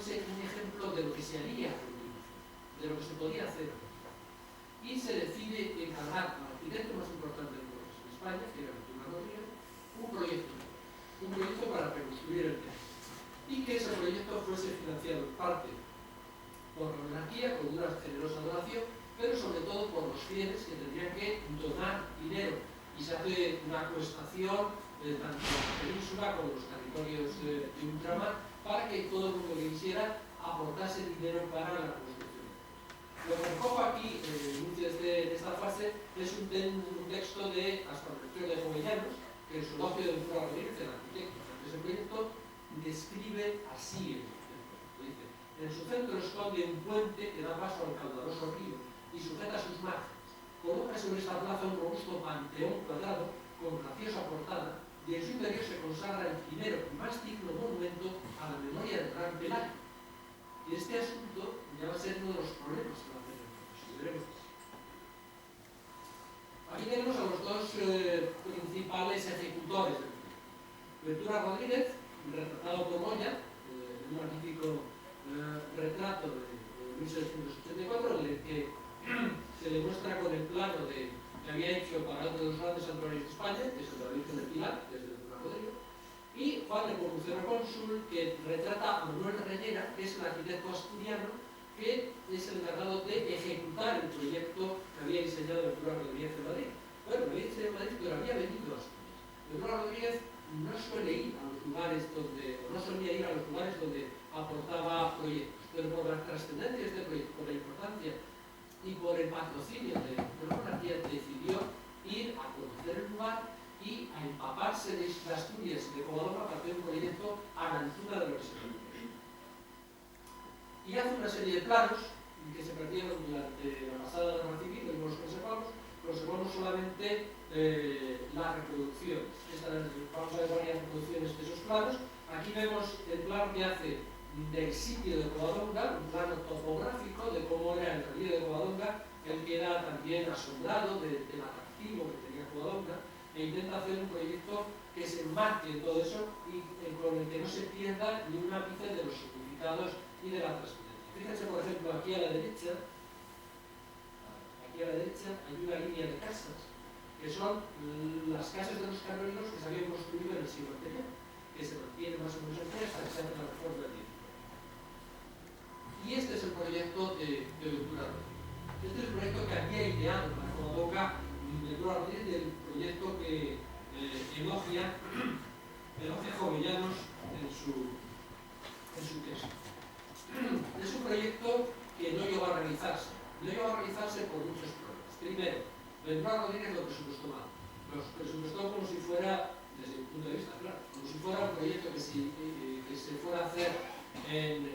fuese un ejemplo de lo que se haría a continuación, de lo que se podía hacer. Y se decide encargar al arquitecto más importante de todos en España, que era Ventura Rodríguez, un proyecto para reconstruir el teatro. Y que ese proyecto fuese financiado en parte por la monarquía, con una generosa donación, pero sobre todo por los fieles que tendrían que donar dinero. Y se hace una acuestación tanto en la península como en los territorios de ultramar, para que todo el mundo que quisiera aportase dinero para la construcción. Lo que recojo aquí, el inicio de esta fase, es un texto de Hasta el Rector de Jovellanos, que en su elogio de Ventura Rodríguez, el arquitecto de ese proyecto, describe así el proyecto. Dice: en su centro esconde un puente que da paso al caudaloso río y sujeta sus márgenes. Coloca sobre esta plaza un robusto panteón cuadrado con graciosa portada, y en su interior se consagra el primero y más digno monumento a la memoria del gran Pelayo. Y este asunto ya va a ser uno de los problemas que va a tener el veremos. Aquí tenemos a los dos principales ejecutores del proyecto. Ventura Rodríguez, retratado por Moya, un magnífico retrato de 1784, en el que se le muestra con el plano que había hecho para uno de los grandes santuarios de España, que es el de la Virgen del Pilar, que es de Ventura Rodríguez, y Juan de Nepomuceno Cónsul, que retrata a Manuel Reñera, que es el arquitecto asturiano, que es el encargado de ejecutar el proyecto que había diseñado Ventura Rodríguez en Madrid. Bueno, lo había diseñado en Madrid, pero había venido a Asturias. Ventura Rodríguez no suele ir a los lugares donde, o no solía ir a los lugares donde aportaba proyectos, pero por la trascendencia de este proyecto, por la importancia y por el patrocinio de la monarquía, decidió ir a conocer el lugar y a empaparse de Asturias y de Covadonga para hacer un proyecto a la altura de lo que se requiere. Y hace una serie de planos que se perdieron durante la pasada guerra civil, y no los conservamos solamente las reproducciones. Vamos a ver varias reproducciones de esos planos. Aquí vemos el plano que hace del sitio de Covadonga, un plano topográfico de cómo era el relieve de Covadonga. Él queda también asombrado del atractivo que tenía Covadonga e intenta hacer un proyecto que se enmarque en todo eso y con el que no se pierda ni un ápice de los significados y de la trascendencia. Fíjense, por ejemplo, aquí a la derecha hay una línea de casas, que son las casas de los canónigos que se habían construido en el siglo anterior, que se mantiene más o menos en pie hasta que se hace la reforma del 19. Y este es el proyecto de Ventura Rodríguez. Este es el proyecto que había ideado para Covadonga Ventura Rodríguez, del proyecto que elogia Jovellanos en su texto. Es un proyecto que no llegó a realizarse. No llegó a realizarse por muchos problemas. Primero, Ventura Rodríguez lo presupuestó mal. Lo presupuestó como si fuera, desde mi punto de vista, claro, como si fuera un proyecto que se fuera a hacer en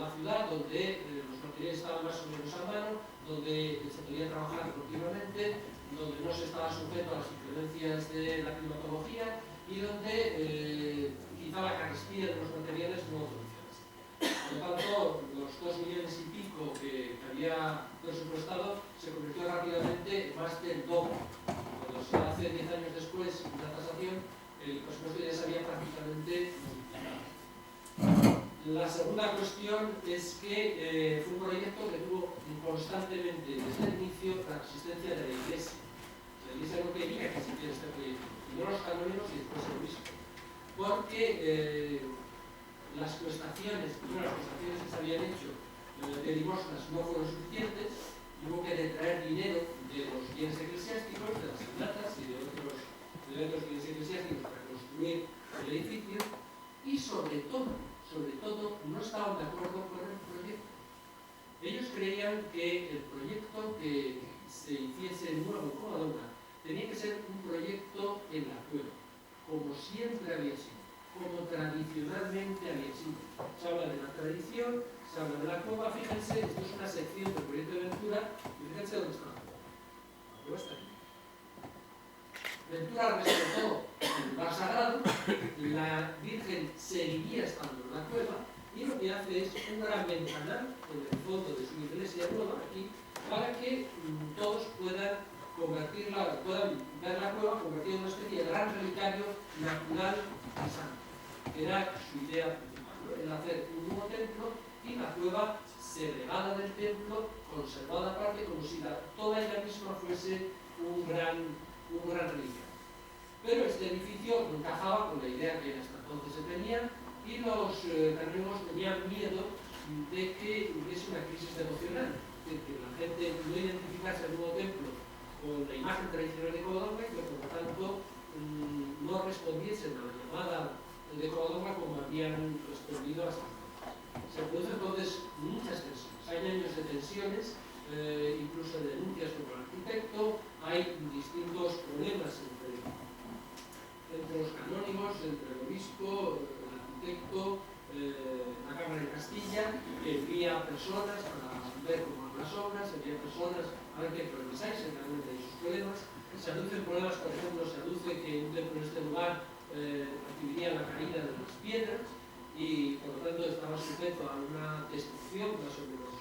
la ciudad, donde los materiales estaban más o menos a mano, donde se podía trabajar continuamente, donde no se estaba sujeto a las influencias de la climatología y donde quizá la carestía de los materiales no funcionase. Por lo tanto, los 2 millones y pico que había presupuestado se convirtió rápidamente en más del doble. Cuando se hace 10 años después una tasación, el presupuesto ya se había prácticamente multiplicado. La segunda cuestión es que fue un proyecto que tuvo constantemente desde el inicio la resistencia de la Iglesia. La Iglesia no quería que se hiciera este proyecto, primero los canónigos y después el obispo, porque las prestaciones que se habían hecho de limosnas no fueron suficientes, y hubo que detraer dinero de los bienes eclesiásticos, de las senatas y de otros bienes eclesiásticos para construir el edificio, y sobre todo no estaban de acuerdo con el proyecto. Ellos creían que el proyecto que se hiciese nuevo en Covadonga tenía que ser un proyecto en la cueva, como siempre había sido, como tradicionalmente había sido. Se habla de la tradición, se habla de la cueva. Fíjense, esto es una sección del proyecto de Ventura, y fíjense dónde está la cueva. La cueva está aquí. Ventura respetó el lugar sagrado, la Virgen seguiría estando en la cueva, y lo que hace es un gran ventanal en el fondo de su iglesia nueva, aquí, para que todos puedan ver la cueva convertida en una especie de gran relicario natural y santo, que era su idea principal, ¿no? El hacer un nuevo templo y la cueva segregada del templo, conservada aparte, como si toda ella misma fuese un gran relicario. Pero este edificio no encajaba con la idea que hasta entonces se tenía, y los canónigos tenían miedo de que hubiese una crisis devocional, de que la gente no identificase el nuevo templo con la imagen tradicional de Covadonga y que por lo tanto no respondiesen a la llamada de Covadonga como habían respondido hasta entonces. Se producen entonces muchas tensiones, hay años de tensiones, incluso de denuncias contra el arquitecto, hay distintos problemas entre los canónigos, entre el obispo, el arquitecto, la Cámara de Castilla, que envía personas para ver cómo van las obras, envía personas a ver qué problemas hay, se encargan de sus problemas. Se aducen problemas, por ejemplo, se aduce que un templo en este lugar recibiría la caída de las piedras y por lo tanto estaba sujeto a una destrucción más o menos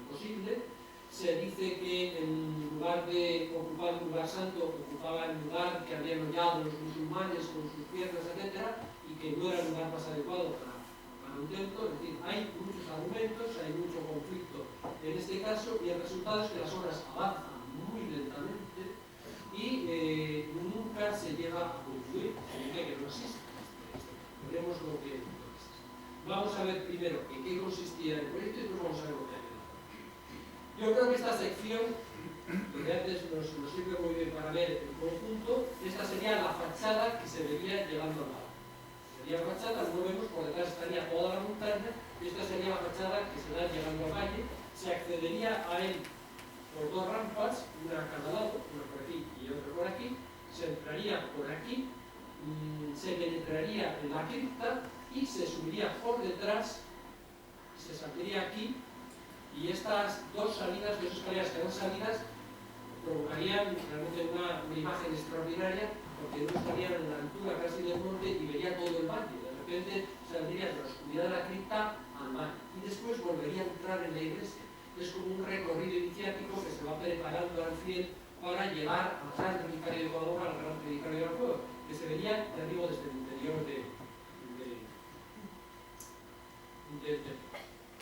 imposible. Se dice que en lugar de ocupar un lugar santo, ocupaba el lugar que habían hollado los musulmanes con sus piedras, etc., y que no era el lugar más adecuado para un templo. Es decir, hay muchos argumentos, hay mucho conflicto en este caso, y el resultado es que las obras avanzan muy lentamente y nunca se llega a concluir, significa que no existe. Veremos lo que existe. Vamos a ver primero en qué consistía el proyecto y después vamos a ver lo que hay. Yo creo que esta sección, que antes nos sirve muy bien para ver el conjunto, esta sería la fachada que se vería llegando al mar. Sería la fachada, como vemos, por detrás estaría toda la montaña, y esta sería la fachada que se da llegando al valle. Se accedería a él por dos rampas, una a cada lado, una por aquí y otra por aquí. Se entraría por aquí, se penetraría en la cripta y se subiría por detrás, se saldría aquí. Y estas dos salidas, dos escaleras que eran salidas, provocarían realmente una imagen extraordinaria, porque uno estaría en la altura casi del monte y vería todo el valle. De repente saldría de la oscuridad de la cripta al mar y después volvería a entrar en la iglesia. Es como un recorrido iniciático que se va preparando al fiel para llegar al gran relicario de Covadonga, al gran relicario de la cueva, que se vería, ya digo, desde el interior del templo.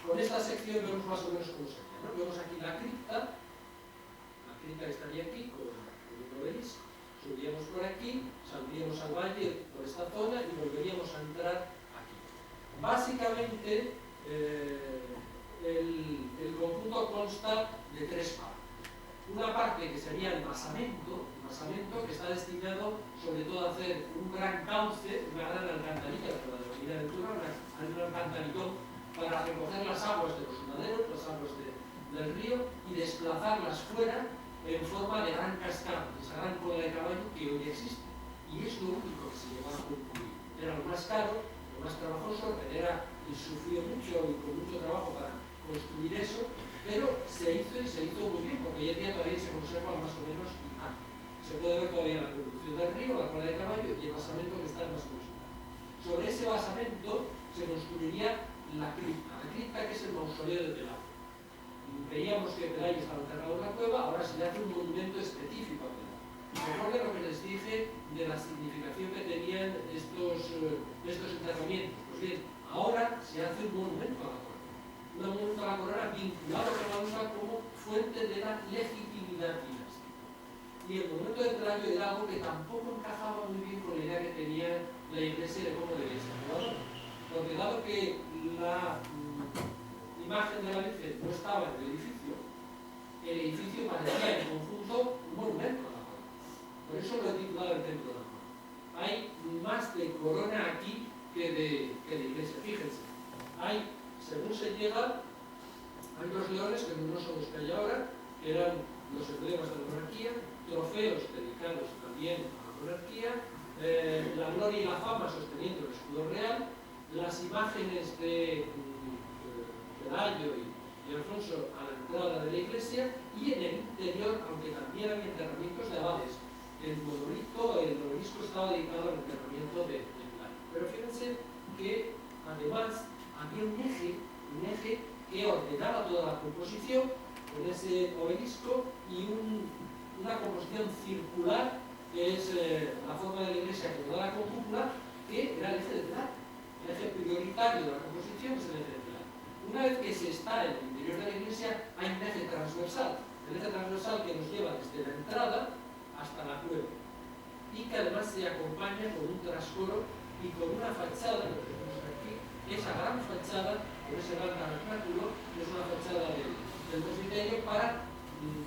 Con esta sección vemos más o menos cómo sería, ¿no? Vemos aquí la cripta que estaría aquí con un obelisco. Subiríamos por aquí, saldríamos al valle por esta zona y volveríamos a entrar aquí. Básicamente, el conjunto consta de tres partes. Una parte que sería el basamento que está destinado sobre todo a hacer un gran cauce, una gran alcantarilla, por la denominada altura, un alcantaritón para recoger las aguas de los maderos, las aguas del río, y desplazarlas fuera en forma de gran cascada, esa gran cola de caballo que hoy existe. Y es lo único que se llevaba a concluir. Era lo más caro, lo más trabajoso, y sufrió mucho y con mucho trabajo para construir eso, pero se hizo y se hizo muy bien, porque hoy en día todavía se conserva más o menos igual. Se puede ver todavía la conducción del río, la cola de caballo y el basamento que está en más consulta. Sobre ese basamento se construiría la cripta que es el mausoleo de Pelayo. Veíamos que Pelayo estaba enterrado en la cueva, ahora se le hace un monumento específico a Pelayo. Recuerden lo que les dije de la significación que tenían estos enterramientos. Pues bien, ahora se hace un monumento a la corona. Un monumento a la corona vinculado a Pelayo como fuente de la legitimidad dinástica. Y el monumento de Pelayo era algo que tampoco encajaba muy bien con la idea que tenía la iglesia de cómo debía ser. Porque dado que la imagen de la Virgen no estaba en el edificio parecía en conjunto un monumento a la corona. Por eso lo he titulado el templo de la corona. Hay más de corona aquí que de iglesia. Fíjense, según se llega, hay dos leones que no son los que hay ahora, que eran los emblemas de la monarquía, trofeos dedicados también a la monarquía, la gloria y la fama sosteniendo el escudo real, las imágenes de Pelayo y Alfonso a la entrada de la iglesia, y en el interior, aunque también había enterramientos de abades, el obelisco estaba dedicado al enterramiento de Pelayo. Pero fíjense que además había un eje que ordenaba toda la composición con ese obelisco y una composición circular que es la forma de la iglesia que da la cúpula, que era el eje de Pelayo. El eje prioritario de la composición es el eje de Pelayo. Una vez que se está en el interior de la iglesia, hay un eje transversal. El eje transversal que nos lleva desde la entrada hasta la cueva. Y que además se acompaña con un trascoro y con una fachada, lo que tenemos aquí, esa gran fachada, con ese gran tabernáculo, que es una fachada del presbiterio para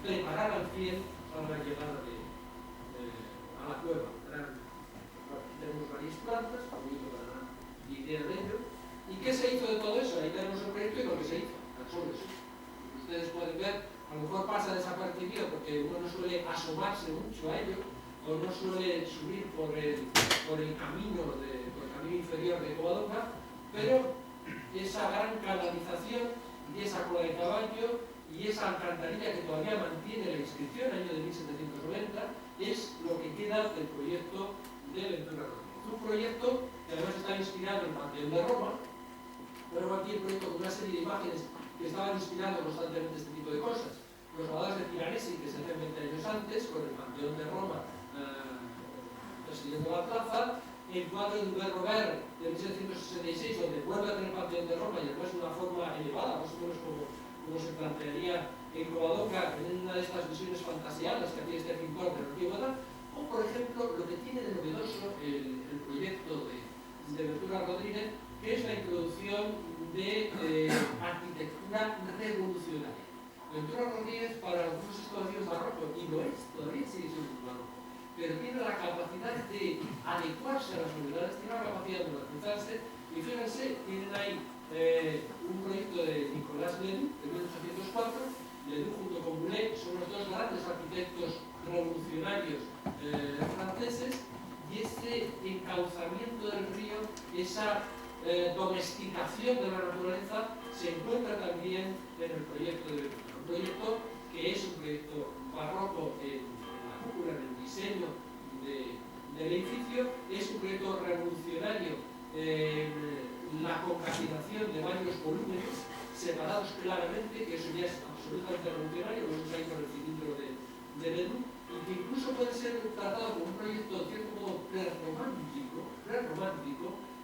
preparar al fiel para la llegada a la cueva. Tenemos varias plantas, un poquito para dar idea de ello. ¿Y qué se hizo de todo eso? Ahí tenemos el proyecto y lo que se hizo, tan solo eso. Ustedes pueden ver, a lo mejor pasa desapercibido porque uno no suele asomarse mucho a ello, o no suele subir por el camino inferior de Covadonga, pero esa gran canalización y esa cola de caballo y esa alcantarilla que todavía mantiene la inscripción, año de 1790, es lo que queda del proyecto de Ventura Rodríguez. Un proyecto que además está inspirado en el Panteón de Roma. Pero aquí el proyecto con una serie de imágenes que estaban inspirando constantemente este tipo de cosas. Los badadas de Piranesi, que se hacen 20 años antes, con el Panteón de Roma presidiendo la plaza, el cuadro de Hubert Robert de 1766, donde vuelve a tener el Panteón de Roma y además de una forma elevada, más o menos como se plantearía en Covadonga, en una de estas visiones fantasiadas que hacía este pintor de la antigüedad, o por ejemplo, lo que tiene de novedoso el proyecto de Ventura Rodríguez, que es la introducción de arquitectura revolucionaria. Ventura Rodríguez para algunos es todavía un barroco, y lo es, todavía sigue siendo un barroco, pero tiene la capacidad de adecuarse a las novedades, tiene la capacidad de modernizarse, y fíjense, tienen ahí un proyecto de Nicolas Ledoux, de 1804, Ledoux junto con Boulet son los dos grandes arquitectos revolucionarios franceses, y ese encauzamiento del río, esa domesticación de la naturaleza se encuentra también en el proyecto de Ventura. Un proyecto que es un proyecto barroco en la cúpula, en el diseño del edificio, es un proyecto revolucionario en la concatenación de varios volúmenes separados claramente, que eso ya es absolutamente revolucionario, lo vemos ahí con el cilindro de Ledoux, y que incluso puede ser tratado como un proyecto de cierto modo prerromántico,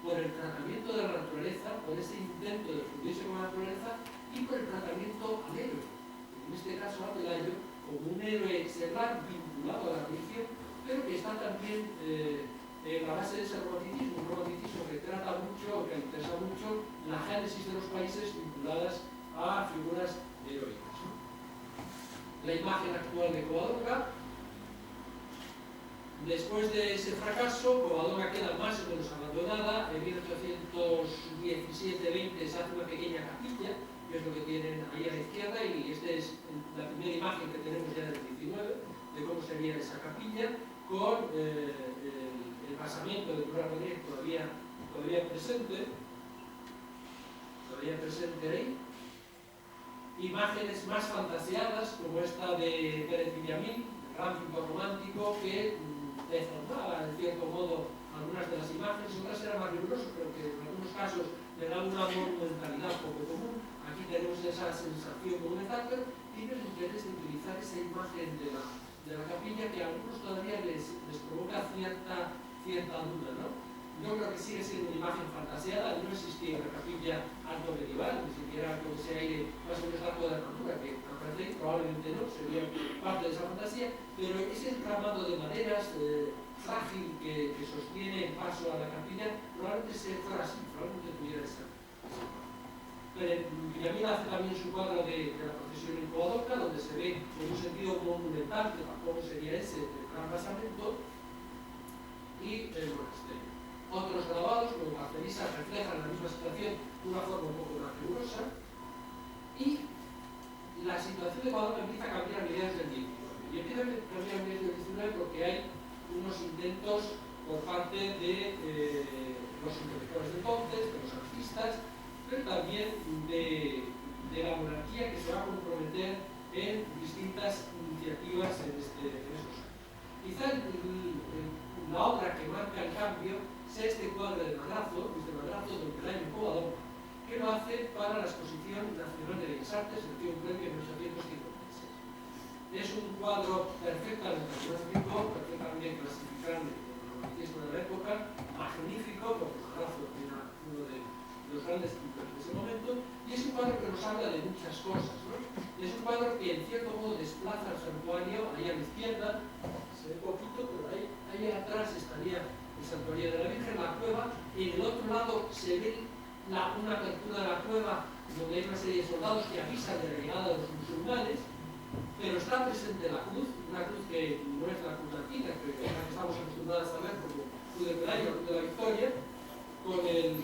por el tratamiento de la naturaleza, por ese intento de fundirse con la naturaleza y por el tratamiento al héroe. En este caso a Pelayo como un héroe seglar vinculado a la religión, pero que está también en la base de ese romanticismo, un romanticismo que trata mucho, que interesa mucho la génesis de los países vinculadas a figuras heroicas. La imagen actual de Covadonga. Después de ese fracaso, Covadonga queda más o menos abandonada. En 1817-20 se hace una pequeña capilla, que es lo que tienen ahí a la izquierda, y esta es la primera imagen que tenemos ya del 19, de cómo sería esa capilla, con el basamento de Ventura Rodríguez todavía presente ahí. Imágenes más fantaseadas, como esta de Pérez Villamil, gran pintor romántico, que deformaba en cierto modo algunas de las imágenes, otras eran más rigurosas, pero que en algunos casos le dan una monumentalidad poco común. Aquí tenemos esa sensación monumental, pero tiene el interés de utilizar esa imagen de la capilla que a algunos todavía les provoca cierta duda, ¿no? Yo creo que sigue siendo una imagen fantaseada, no existía una capilla alto medieval, ni siquiera con ese aire más o menos alto de la cultura, que probablemente no, sería parte de esa fantasía, pero ese entramado de maderas frágil que sostiene el paso a la capilla, probablemente fuera así, probablemente tuviera esa parte. Pero Villamil hace también su cuadro de la procesión en Covadonga, donde se ve en un sentido monumental, que tampoco sería ese el gran basamento, y el monasterio. Otros grabados, como Marcelisa, reflejan la misma situación de una forma un poco más rigurosa, y la situación de Covadonga empieza a cambiar a mediados del 19. Y empieza a cambiar a mediados del 19 porque hay unos intentos por parte de los intelectuales de entonces, de los artistas, pero también de la monarquía, que se va a comprometer en distintas iniciativas en estos años. Quizá la obra que marca el cambio sea este cuadro de Madrazo, Luis de Madrazo, del Pelayo en Covadonga, que lo hace para la Exposición Nacional de Bellas Artes, recibe un premio en 1856. Es un cuadro perfectamente romántico, perfectamente clasificable con el romanticismo de la época, magnífico, porque Madrazo era uno de los grandes pintores de ese momento, y es un cuadro nos habla de muchas cosas, ¿no? Es un cuadro que en cierto modo desplaza el santuario ahí a la izquierda, se ve poquito, pero ahí atrás estaría el santuario de la Virgen, la cueva, y en el otro lado se ve una apertura de la cueva donde hay una serie de soldados que avisan de la llegada de los musulmanes, pero está presente la cruz, una cruz que no es la cruz latina, que estamos acostumbrados a ver como cruz de Pelayo, cruz de la Victoria, con el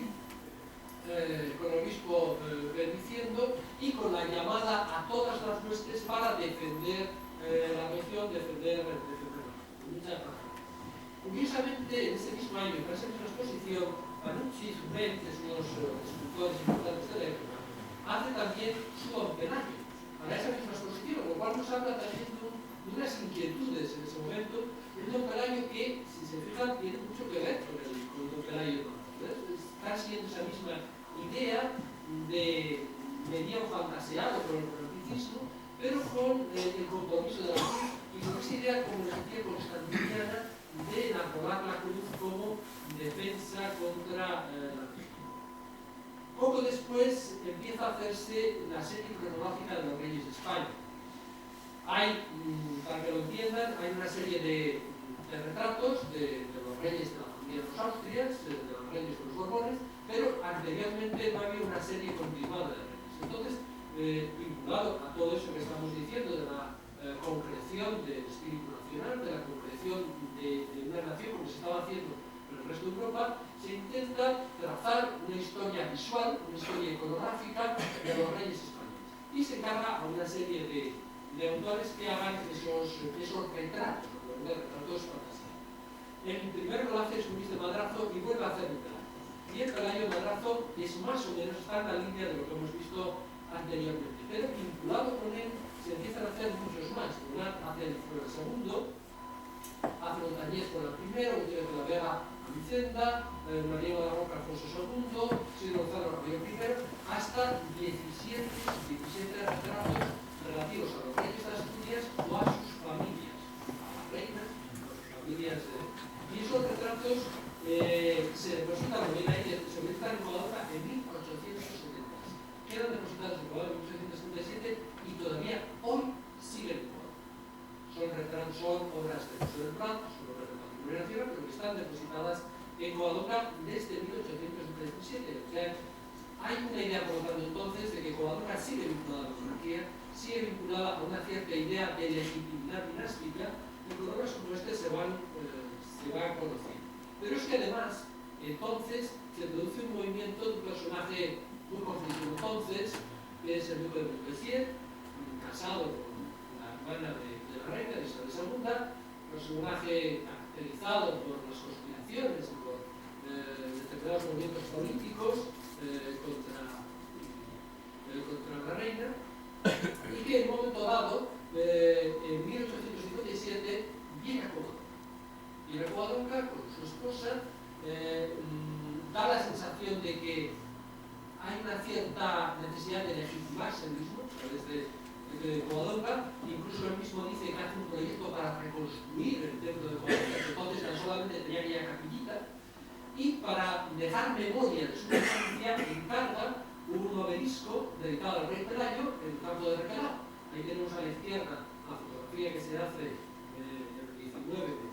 obispo bendiciendo y con la llamada a todas las huestes para defender la región, defender muchas razas. Curiosamente, en ese mismo año, en esa misma exposición, Panucci y Zubén, que son los escultores importantes de la época, hace también su Don Pelayo para esa misma exposición, lo cual nos habla también de unas inquietudes en ese momento, de un Don Pelayo que, si se fijan, tiene mucho que ver con el Don Pelayo. Está siguiendo esa misma idea de medio fantaseado por el romanticismo, pero con el compromiso de la cruz y con esa idea, como les decía, constantiniana, de elaborar la cruz como defensa contra la cruz. Poco después empieza a hacerse la serie cronológica de los reyes de España. Hay, para que lo entiendan, hay una serie de retratos de los reyes de la familia de los Austrias, de los reyes de los Borbones, pero anteriormente no había una serie continuada de reyes. Entonces, vinculado a todo eso que estamos diciendo de la concreción del espíritu nacional, de la concreción de una nación como se estaba haciendo en el resto de Europa, se intenta trazar una historia visual, una historia iconográfica de los reyes españoles. Y se encarga a una serie de autores que hagan esos retratos, retratos fantásticos. El primero lo hace Luis de Madrazo y vuelve a hacer un Pelayo. Y el Pelayo Madrazo es más o menos, está en la línea de lo que hemos visto anteriormente. Pero vinculado con él se empiezan a hacer muchos más. Bernat hace el segundo, hace Montañés con el primero, Gutiérrez de la Vega a Vicenda, Mariano de la Roca Alfonso II, Silvio Gonzalo Rafael I, hasta 17 retratos relativos a los reyes de las Asturias o a sus familias, a las reinas, a las familias y esos retratos se depositan en Covadonga en 1870. Quedan depositados en Covadonga en 1877 y todavía hoy siguen en Covadonga. Son retratos, son obras de José del Prat, son obras de patrimonio nacional, pero que están depositadas en Covadonga desde 1837. O sea, hay una idea, por lo tanto, entonces, de que Covadonga sigue vinculada a la monarquía, sigue vinculada a una cierta idea de legitimidad dinástica, y problemas como este se van conociendo. Pero es que además, entonces, se produce un movimiento de un personaje muy conflictivo entonces, que es el duque de Montpensier, casado con la hermana de la reina, de Isabel II, personaje caracterizado por las conspiraciones y por determinados movimientos políticos contra la reina, y que en un momento dado, en 1857, viene a Covadonga. Viene a Covadonga con su esposa, da la sensación de que hay una cierta necesidad de legitimarse el mismo a través de Covadonga. Incluso él mismo dice que hace un proyecto para reconstruir el templo de Covadonga, que entonces tan solamente tenía aquella capillita, y para dejar memoria de su presencia encarga un obelisco dedicado al rey Pelayo en el campo de Requelao. Ahí tenemos a la izquierda la fotografía que se hace en el 19 de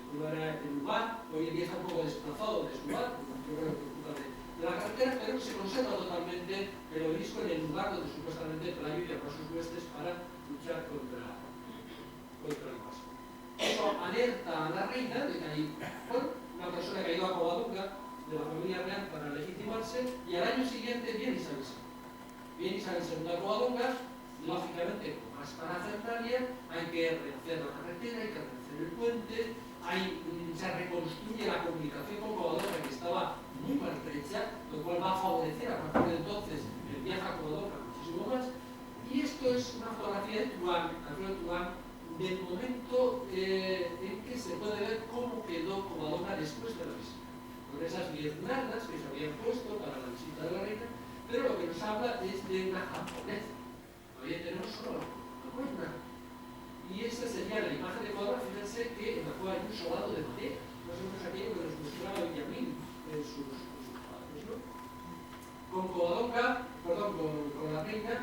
cómo era el lugar. Hoy en día está un poco desplazado de su lugar, yo creo que ocupa de la carretera, pero se conserva totalmente el obelisco en el lugar donde supuestamente Pelayo llamó a sus huestes para luchar contra el Vasco. Eso alerta a la reina de que hay una persona que ha ido a Covadonga de la familia real para legitimarse, y al año siguiente viene Isabel II. Viene Isabel II a Covadonga, lógicamente con más parafernalia, hay que rehacer la carretera, hay que rehacer el puente, se reconstruye la comunicación con Covadonga, que estaba muy maltrecha, lo cual va a favorecer a partir de entonces el viaje a Covadonga muchísimo más. Y esto es una fotografía de Truán, Alfredo Truán, del momento en que se puede ver cómo quedó Covadonga después de la visita, con esas 10 guirnaldas que se habían puesto para la visita de la reina, pero lo que nos habla es de una japonesa. Todavía tenemos solo la cuerda. Y esa sería la imagen de Covadonga. Fíjense que en la cual hay un sobrado de madera, más o menos aquello que nos mostraba Villamil en sus cuadros, ¿no? Con Covadonga, con la reina,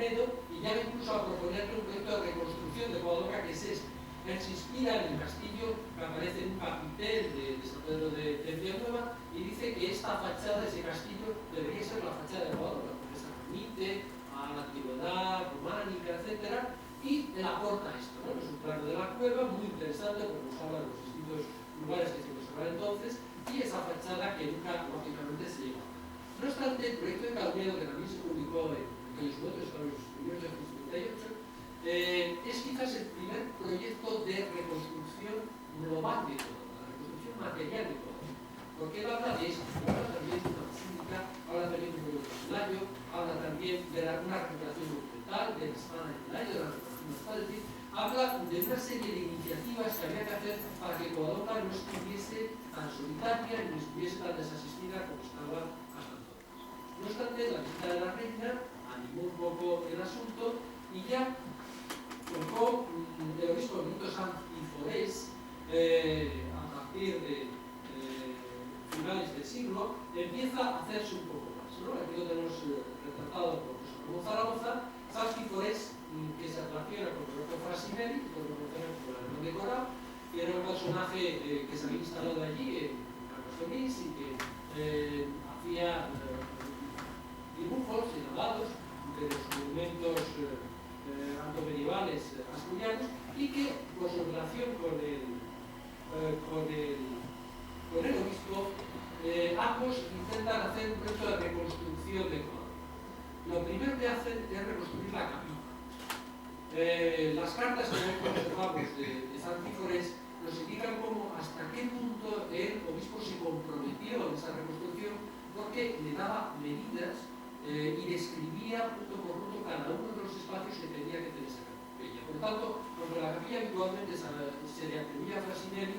Olmedo y llega incluso a proponerle un proyecto de reconstrucción de Covadonga, que es este. Él se inspira en el castillo que aparece en un capitel de San Pedro de Villanueva y dice que esta fachada de ese castillo debería ser la fachada de Covadonga, porque se remite a la antigüedad románica, etc. Y él aporta esto, ¿no? Es un plano de la cueva muy interesante porque nos habla de los distintos lugares que se conservan entonces y esa fachada que nunca, lógicamente, se llegó. No obstante, el proyecto de Calmedo, que también se publicó en aquellos momentos, en los primeros de 1958, es quizás el primer proyecto de reconstrucción global de todo, la reconstrucción material de todo. Porque él habla de esto, habla también de una basílica, habla también de un pueblo casulario, habla también de una recuperación monumental, de la Hispana en el año, de la recuperación monumental, es decir, habla de una serie de iniciativas que había que hacer para que Covadonga no estuviese tan solitaria ni estuviese tan desasistida como estaba hasta entonces. No obstante, la visita de la reina animó un poco el asunto y ya tocó el obispo Benito Santiforés a partir de finales del siglo, empieza a hacerse un poco más, ¿no? Aquí lo tenemos retratado por José Zaragoza. Santiforés, que se relaciona con Roberto Frassinelli, que lo conocemos como el Hermano de Corao, que era un personaje que se había instalado allí en Carlos Feliz y que hacía dibujos y grabados de los monumentos antomedievales asturianos y que, por su relación con el obispo, ambos intentan hacer un proyecto de reconstrucción de Córdoba. Lo primero que hacen es reconstruir la capilla. Las cartas que observamos de Santiforés nos indican cómo hasta qué punto el obispo se comprometió en esa reconstrucción, porque le daba medidas y describía punto por punto cada uno de los espacios que tenía que tener esa capilla. Por lo tanto, aunque la capilla habitualmente se le atribuye a Frassinelli,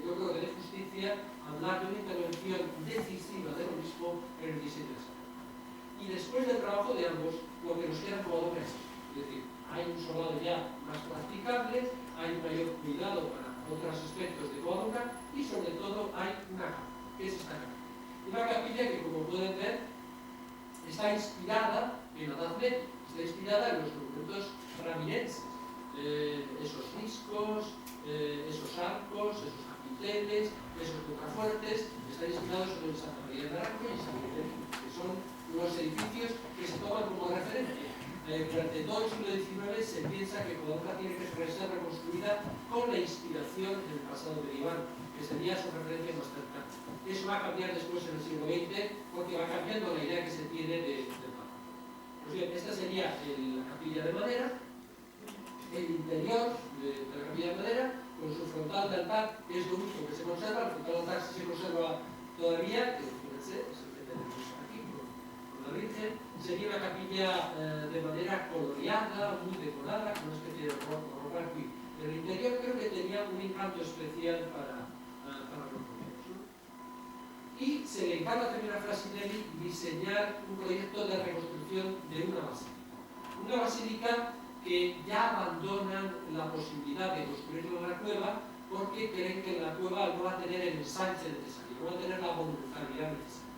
yo creo que de justicia hablar de una intervención decisiva del obispo en el diseño de esa capilla. Y después del trabajo de ambos, lo que nos queda como es, es decir, hay un solado ya más practicable, hay un mayor cuidado para otros aspectos de Covadonga y sobre todo hay una capilla. ¿Qué es esta capilla? Una capilla que, como pueden ver, está inspirada en la Edad Media, está inspirada en los monumentos raminenses, esos riscos, esos arcos, esos capiteles, esos contrafuertes, están inspirados en Santa María de Naranjo y San Miguel, que son los edificios que se toman como referencia. Durante todo el siglo XIX se piensa que Covadonga tiene que ser reconstruida con la inspiración del pasado medieval, que sería su referencia más cercana. Eso va a cambiar después en el siglo XX, porque va cambiando la idea que se tiene del pasado. Pues bien, esta sería la capilla de madera, el interior de la capilla de madera, con su frontal de altar, que es lo único que se conserva. El frontal de altar sí se conserva todavía, que fíjense, es el que tenemos aquí, con la Virgen. Sería una capilla de madera coloreada, muy decorada, con una especie de ropaje. El interior creo que tenía un encanto especial para los romanos, ¿no? Y se le encarga también a Frassinelli diseñar un proyecto de reconstrucción de una basílica. Una basílica que ya abandonan la posibilidad de construirlo en la cueva porque creen que la cueva no va a tener el ensanche necesario, no va a tener la monumentalidad necesaria.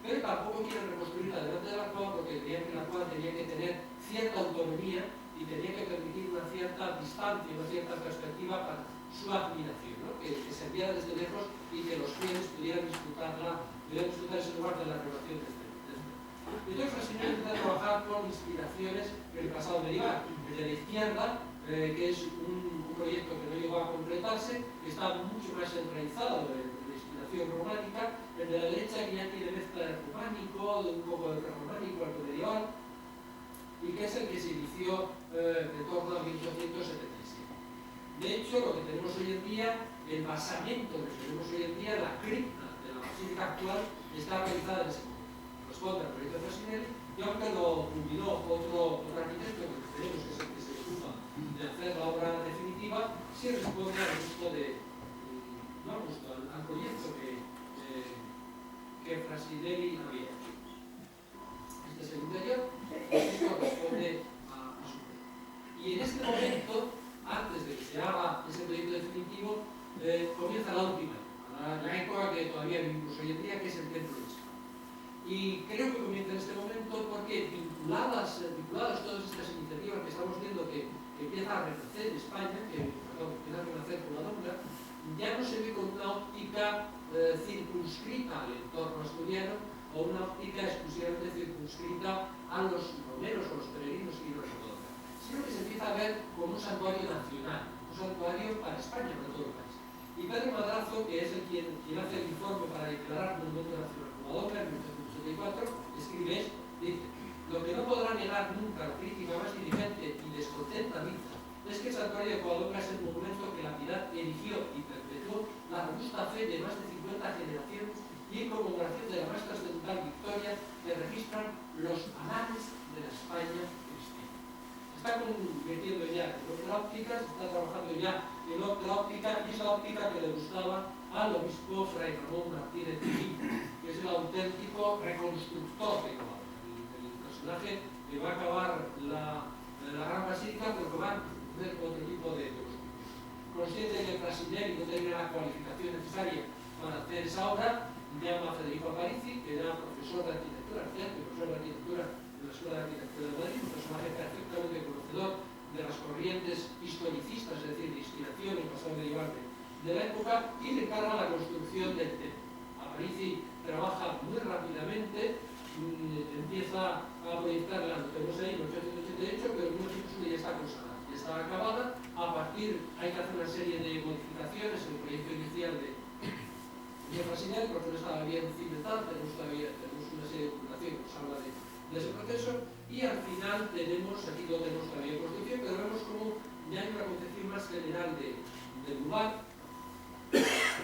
Pero tampoco quieren reconstruirla delante de la cueva porque creían que la cueva tenía que tener cierta autonomía y tenía que permitir una cierta distancia, una cierta perspectiva para su admiración, ¿no? que se viera desde lejos y que los fieles pudieran disfrutar ese lugar de la revelación desde entonces Frassinelli empieza a trabajar con inspiraciones del pasado medieval. El de la izquierda, que es un proyecto que no llegó a completarse, que está mucho más enraizado en la inspiración románica. El de la derecha, que ya tiene mezcla de románico, de un poco de prerrománico, algo medieval, y que es el que se inició de torno a 1877. De hecho, lo que tenemos hoy en día, el basamento que tenemos hoy en día, la cripta de la basílica actual, está realizada en ese momento. Responde al proyecto de Frassinelli, y aunque lo culminó otro arquitecto que tenemos, que es el que se ocupa de hacer la obra definitiva, sí responde al gusto al proyecto que Frassinelli había hecho. Este es el interior, y esto responde a su proyecto. Y en este momento, antes de que se haga ese proyecto definitivo, comienza la última, la época que todavía vivimos hoy en día, que es el templo de Chico. Y creo que comienza en este momento porque, vinculadas todas estas iniciativas que estamos viendo que empieza a renacer España, empieza a renacer Covadonga, ya no se ve con una óptica circunscrita al entorno asturiano o una óptica exclusivamente circunscrita a los romeros o los peregrinos que iban a Covadonga, sino que se empieza a ver como un santuario nacional, un santuario para España, para todo el país. Y Pedro Madrazo, que es quien hace el informe para declarar Monumento Nacional Covadonga en 1874, escribe esto, dice: lo que no podrá negar nunca la crítica más diligente y descontentamiza es que el santuario de Covadonga es el monumento que la piedad erigió y perpetuó la robusta fe de más de 50 generaciones y en conmemoración de la más trascendental victoria que registran los anales de la España cristiana. Se está convirtiendo ya en otra óptica, se está trabajando ya en otra óptica, y es la óptica que le gustaba al obispo Fray Ramón Martínez de Villa, que es el auténtico reconstructor de Covadonga, el personaje que va a acabar la Gran Basílica, pero que va a hacer otro tipo de construcción. Consciente de que Frasinelli no tenía la cualificación necesaria para hacer esa obra, llama a Federico Aparici, que era profesor de arquitectura, profesor de arquitectura en la Escuela de Arquitectura de Madrid, un personaje perfectamente conocedor de las corrientes historicistas, es decir, de inspiración en el pasado medieval de la época, y le encarga la construcción del templo. Aparici trabaja muy rápidamente, empieza a proyectarla, lo tenemos ahí en 1888, pero en 1881 ya está consagrada, ya está acabada. A partir, hay que hacer una serie de modificaciones en el proyecto inicial de Frasinelli, porque no estaba bien cimentada, tenemos una serie de documentación que nos habla de ese proceso, y al final tenemos, aquí no tenemos todavía construcción, pero vemos como ya hay una concepción más general del lugar.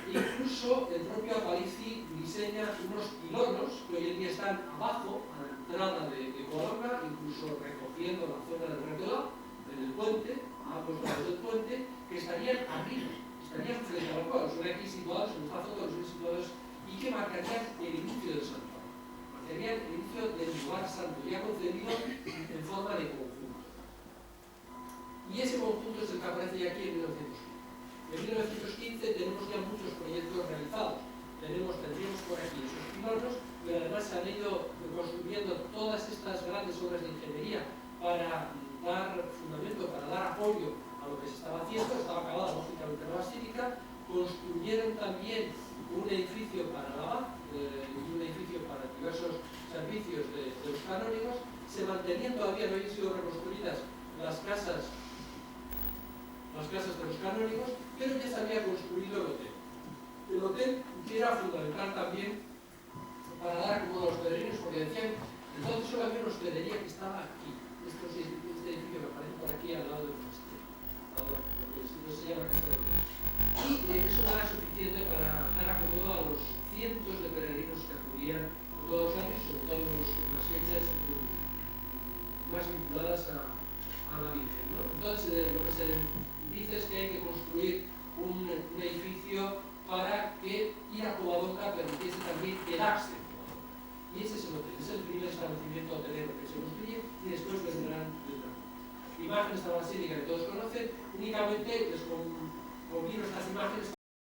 Incluso el propio Aparici diseña unos pilonos que hoy en día están abajo, a la entrada de Covadonga, incluso recogiendo la zona del Retelá, en el puente, a ambos lados del puente, que estarían arriba, estarían frente a los cuadros, son aquí situados, en esta foto son situados, y que marcarían el inicio del santuario, marcarían el inicio del lugar santo, ya concebido en forma de conjunto. Y ese conjunto es el que aparece ya aquí en 1915. En 1915 tenemos ya muchos proyectos realizados. Tendríamos por aquí esos pilonos, pero además se han ido construyendo todas estas grandes obras de ingeniería para dar fundamento, para dar apoyo a lo que se estaba haciendo. Estaba acabada lógicamente la basílica. Construyeron también un edificio para la abad y un edificio para diversos servicios de los canónigos. Se mantenían todavía, no habían sido reconstruidas las casas de los canónigos, pero ya se había construido el hotel. El hotel era fundamental también para dar acomodo a los peregrinos, porque decían, entonces solo había una hospedería que estaba aquí, este edificio que aparece por aquí al lado del monasterio, lo que se llama Casa de Reyes. Y eso no era suficiente para dar acomodo a los cientos de peregrinos que acudían todos los años, sobre todo en las fechas más vinculadas a la Virgen, ¿no? Entonces, lo que se dice es que hay que construir un edificio para que ir a Covadonga permitiese también quedarse en Covadonga. Y ese es el hotel, es el primer establecimiento hotelero que se construye, y después vendrán. Imágenes de la basílica que todos conocen. Únicamente les combino estas imágenes